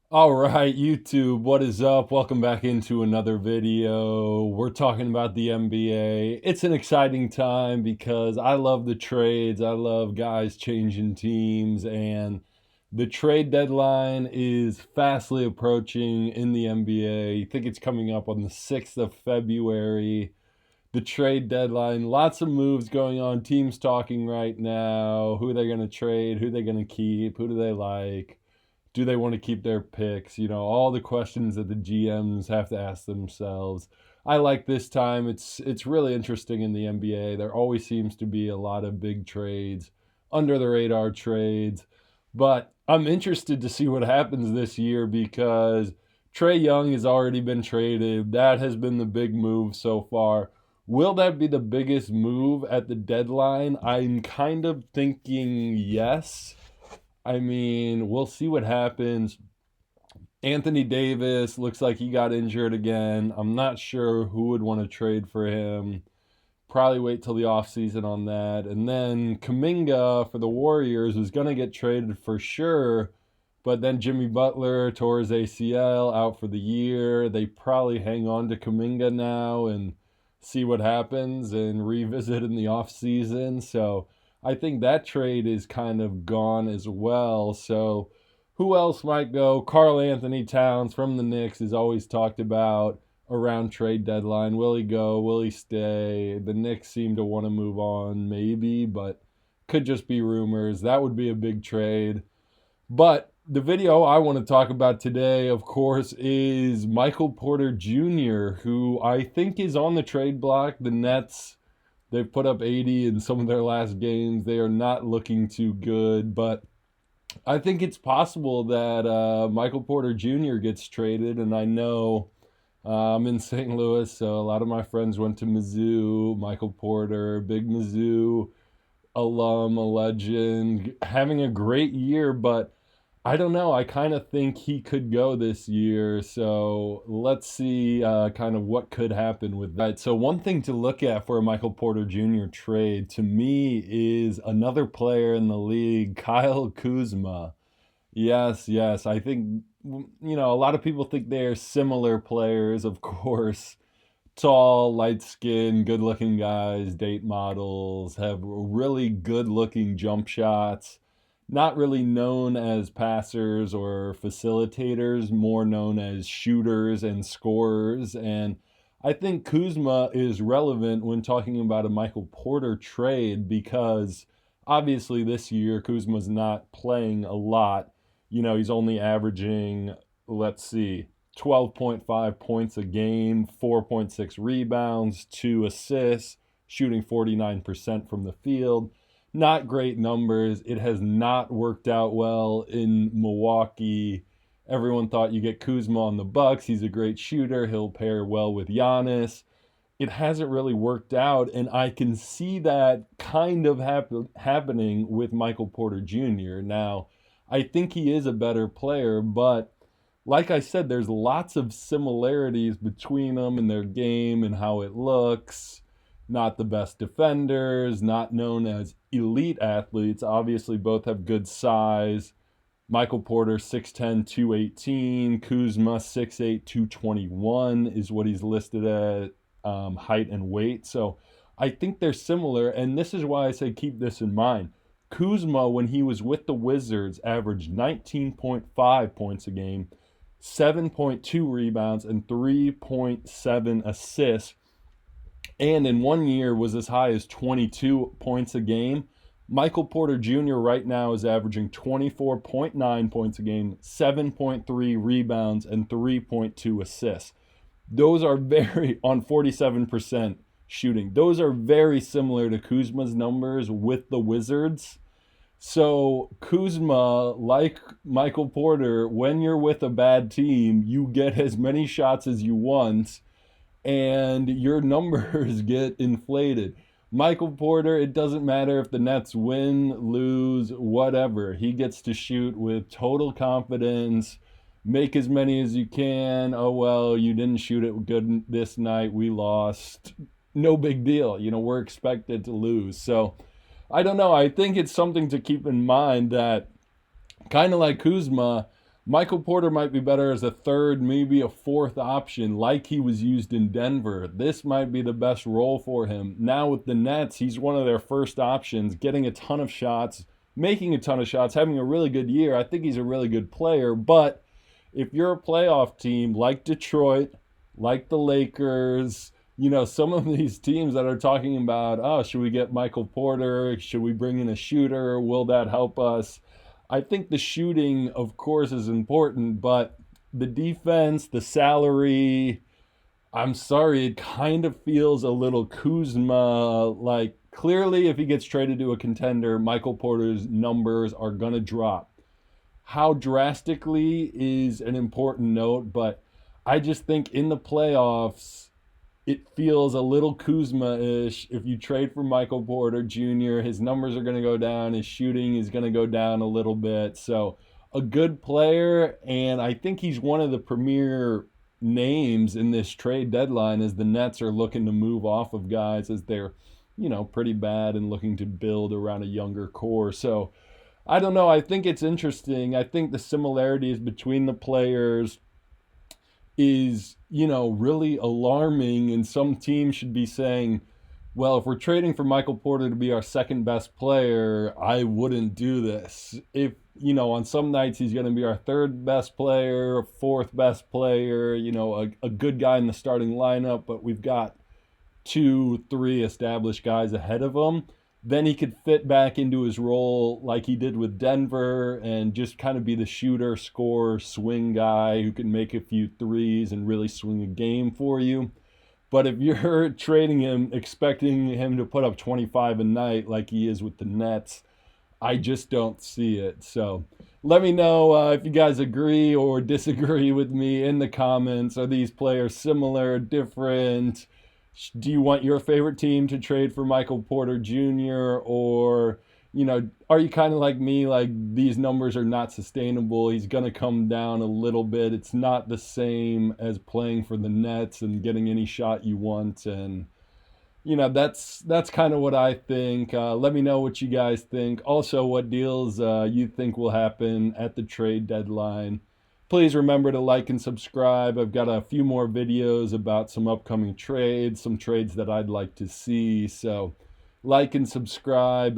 All right, YouTube, what is up? Welcome back into another video. We're talking about the NBA. It's an exciting time because I love the trades. I love guys changing teams, and the trade deadline is fastly approaching in the NBA. I think it's coming up on the 6th of February. The trade deadline, lots of moves going on. Teams talking right now. Who are they going to trade? Who are they going to keep? Who do they like? Do they want to keep their picks? All the questions that the GMs have to ask themselves. I like this time. It's really interesting in the NBA. There always seems to be a lot of big trades, under the radar trades. But I'm interested to see what happens this year because Trae Young has already been traded. That has been the big move so far. Will that be the biggest move at the deadline? I'm kind of thinking yes. I mean, we'll see what happens. Anthony Davis looks like he got injured again. I'm not sure who would want to trade for him. Probably wait till the offseason on that. And then Kuminga for the Warriors is going to get traded for sure. But then Jimmy Butler tore his ACL out for the year. They probably hang on to Kuminga now and see what happens and revisit in the offseason. So I think that trade is kind of gone as well. So who else might go? Karl Anthony Towns from the Knicks is always talked about around trade deadline. Will he go? Will he stay? The Knicks seem to want to move on, maybe, but could just be rumors. That would be a big trade. But the video I want to talk about today, of course, is Michael Porter Jr., who I think is on the trade block. The Nets, they've put up 80 in some of their last games. They are not looking too good, but I think it's possible that Michael Porter Jr. gets traded, and I know I'm in St. Louis, so a lot of my friends went to Mizzou. Michael Porter, big Mizzou alum, a legend, having a great year, but I don't know. I kind of think he could go this year. So let's see kind of what could happen with that. So, one thing to look at for a Michael Porter Jr. trade to me is another player in the league, Kyle Kuzma. Yes, yes. I think, a lot of people think they're similar players, of course. Tall, light skinned, good looking guys, date models, have really good looking jump shots. Not really known as passers or facilitators, more known as shooters and scorers. And I think Kuzma is relevant when talking about a Michael Porter trade because obviously this year Kuzma's not playing a lot. He's only averaging, let's see, 12.5 points a game, 4.6 rebounds, 2 assists, shooting 49% from the field. Not great numbers. It has not worked out well in Milwaukee. Everyone thought you get Kuzma on the Bucks. He's a great shooter. He'll pair well with Giannis. It hasn't really worked out, and I can see that kind of happening with Michael Porter Jr. Now, I think he is a better player, but like I said, there's lots of similarities between them and their game and how it looks. Not the best defenders, not known as elite athletes. Obviously, both have good size. Michael Porter 6'10, 218. Kuzma 6'8, 221 is what he's listed at height and weight. So I think they're similar, and this is why I say keep this in mind. Kuzma, when he was with the Wizards, averaged 19.5 points a game, 7.2 rebounds, and 3.7 assists. And in one year was as high as 22 points a game. Michael Porter Jr. right now is averaging 24.9 points a game, 7.3 rebounds, and 3.2 assists. Those are very, on 47% shooting. Those are very similar to Kuzma's numbers with the Wizards. So Kuzma, like Michael Porter, when you're with a bad team, you get as many shots as you want and your numbers get inflated. Michael Porter, it doesn't matter if the Nets win, lose, whatever. He gets to shoot with total confidence, make as many as you can. Oh, well, you didn't shoot it good this night. We lost. No big deal. We're expected to lose. So I don't know. I think it's something to keep in mind that kind of like Kuzma, Michael Porter might be better as a third, maybe a fourth option, like he was used in Denver. This might be the best role for him. Now with the Nets, he's one of their first options, getting a ton of shots, making a ton of shots, having a really good year. I think he's a really good player, but if you're a playoff team like Detroit, like the Lakers, some of these teams that are talking about, oh, should we get Michael Porter? Should we bring in a shooter? Will that help us? I think the shooting, of course, is important, but the defense, the salary, I'm sorry, it kind of feels a little Kuzma. Like, clearly, if he gets traded to a contender, Michael Porter's numbers are going to drop. How drastically is an important note, but I just think in the playoffs, it feels a little Kuzma-ish. If you trade for Michael Porter Jr., his numbers are going to go down. His shooting is going to go down a little bit. So a good player, and I think he's one of the premier names in this trade deadline as the Nets are looking to move off of guys as they're, pretty bad and looking to build around a younger core. So I don't know. I think it's interesting. I think the similarities between the players is, really alarming. And some teams should be saying, well, if we're trading for Michael Porter to be our second best player, I wouldn't do this. If, on some nights he's going to be our third best player, fourth best player, a good guy in the starting lineup, but we've got 2, 3 established guys ahead of him, then he could fit back into his role like he did with Denver and just kind of be the shooter, scorer, swing guy who can make a few threes and really swing a game for you. But if you're trading him, expecting him to put up 25 a night like he is with the Nets, I just don't see it. So let me know if you guys agree or disagree with me in the comments. Are these players similar, different? Do you want your favorite team to trade for Michael Porter Jr. or, are you kind of like me, like these numbers are not sustainable? He's going to come down a little bit. It's not the same as playing for the Nets and getting any shot you want. And, that's kind of what I think. Let me know what you guys think. Also, what deals you think will happen at the trade deadline. Please remember to like and subscribe. I've got a few more videos about some upcoming trades, some trades that I'd like to see. So like and subscribe.